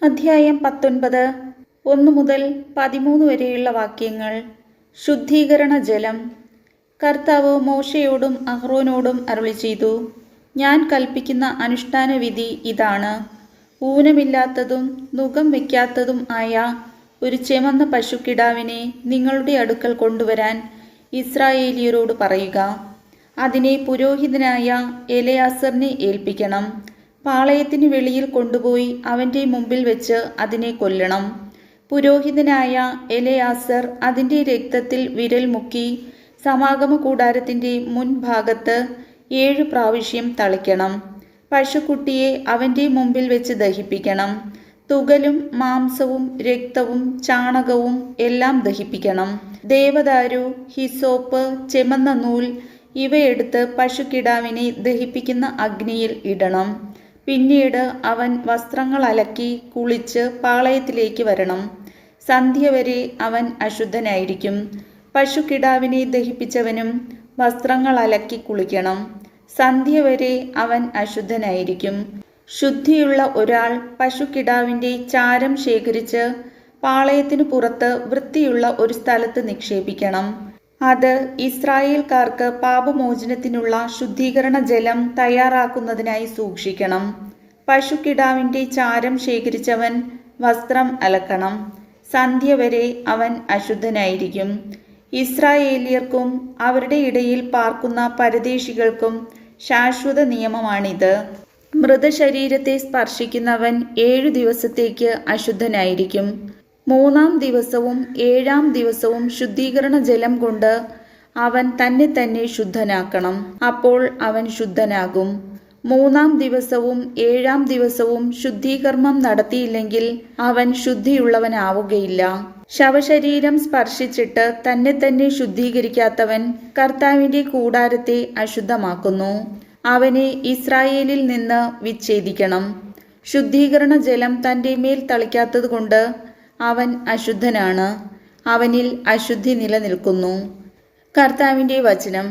അധ്യായം 19 1 മുതൽ 13 വരെയുള്ള വാക്യങ്ങൾ. ശുദ്ധീകരണ ജലം. കർത്താവ് മോശയോടും അഹ്റോനോടും അരുളിച്ചെയ്തു, ഞാൻ കൽപ്പിക്കുന്ന അനുഷ്ഠാന വിധി ഇതാണ്. ഊനമില്ലാത്തതും നുകം വയ്ക്കാത്തതും ആയ ഒരു ചെമന്ന പശുക്കിടാവിനെ നിങ്ങളുടെ അടുക്കൽ കൊണ്ടുവരാൻ ഇസ്രായേലിയരോട് പറയുക. അതിനെ പുരോഹിതനായ എലെയാസറിനെ ഏൽപ്പിക്കണം. പാളയത്തിന് വെളിയിൽ കൊണ്ടുപോയി അവൻ്റെ മുമ്പിൽ വെച്ച് അതിനെ കൊല്ലണം. പുരോഹിതനായ എലെയാസർ അതിൻ്റെ രക്തത്തിൽ വിരൽ മുക്കി സമാഗമ കൂടാരത്തിൻ്റെ മുൻഭാഗത്ത് 7 പ്രാവശ്യം തളിക്കണം. പശുക്കുട്ടിയെ അവൻ്റെ മുമ്പിൽ വെച്ച് ദഹിപ്പിക്കണം. തുകലും മാംസവും രക്തവും ചാണകവും എല്ലാം ദഹിപ്പിക്കണം. ദേവദാരു, ഹിസോപ്പ്, ചെമന്ന നൂൽ ഇവയെടുത്ത് പശുക്കിടാവിനെ ദഹിപ്പിക്കുന്ന അഗ്നിയിൽ ഇടണം. പിന്നീട് അവൻ വസ്ത്രങ്ങൾ അലക്കി കുളിച്ച് പാളയത്തിലേക്ക് വരണം. സന്ധ്യ വരെ അവൻ അശുദ്ധനായിരിക്കും. പശുക്കിടാവിനെ ദഹിപ്പിച്ചവനും വസ്ത്രങ്ങൾ അലക്കി കുളിക്കണം. സന്ധ്യ വരെ അവൻ അശുദ്ധനായിരിക്കും. ശുദ്ധിയുള്ള ഒരാൾ പശുക്കിടാവിൻ്റെ ചാരം ശേഖരിച്ച് പാളയത്തിനു പുറത്ത് വൃത്തിയുള്ള ഒരു സ്ഥലത്ത് നിക്ഷേപിക്കണം. അത് ഇസ്രായേൽക്കാർക്ക് പാപമോചനത്തിനുള്ള ശുദ്ധീകരണ ജലം തയ്യാറാക്കുന്നതിനായി സൂക്ഷിക്കണം. പശുക്കിടാവിൻ്റെ ചാരം ശേഖരിച്ചവൻ വസ്ത്രം അലക്കണം. സന്ധ്യ വരെ അവൻ അശുദ്ധനായിരിക്കും. ഇസ്രായേലിയർക്കും അവരുടെ ഇടയിൽ പാർക്കുന്ന പരദേശികൾക്കും ശാശ്വത നിയമമാണിത്. മൃതശരീരത്തെ സ്പർശിക്കുന്നവൻ 7 ദിവസത്തേക്ക് അശുദ്ധനായിരിക്കും. 3-ാം ദിവസവും 7-ാം ദിവസവും ശുദ്ധീകരണ ജലം കൊണ്ട് അവൻ തന്നെ ശുദ്ധനാക്കണം. അപ്പോൾ അവൻ ശുദ്ധനാകും. 3-ാം ദിവസവും 7-ാം ദിവസവും ശുദ്ധീകർമ്മം നടത്തിയില്ലെങ്കിൽ അവൻ ശുദ്ധിയുള്ളവനാവുകയില്ല. ശവശരീരം സ്പർശിച്ചിട്ട് തന്നെ ശുദ്ധീകരിക്കാത്തവൻ കർത്താവിൻ്റെ കൂടാരത്തെ അശുദ്ധമാക്കുന്നു. അവനെ ഇസ്രായേലിൽ നിന്ന് വിച്ഛേദിക്കണം. ശുദ്ധീകരണ ജലം തൻ്റെ മേൽ തളിക്കാത്തതുകൊണ്ട് അവൻ അശുദ്ധനാണ്. അവനിൽ അശുദ്ധി നിലനിൽക്കുന്നു. കർത്താവിൻ്റെ വചനം.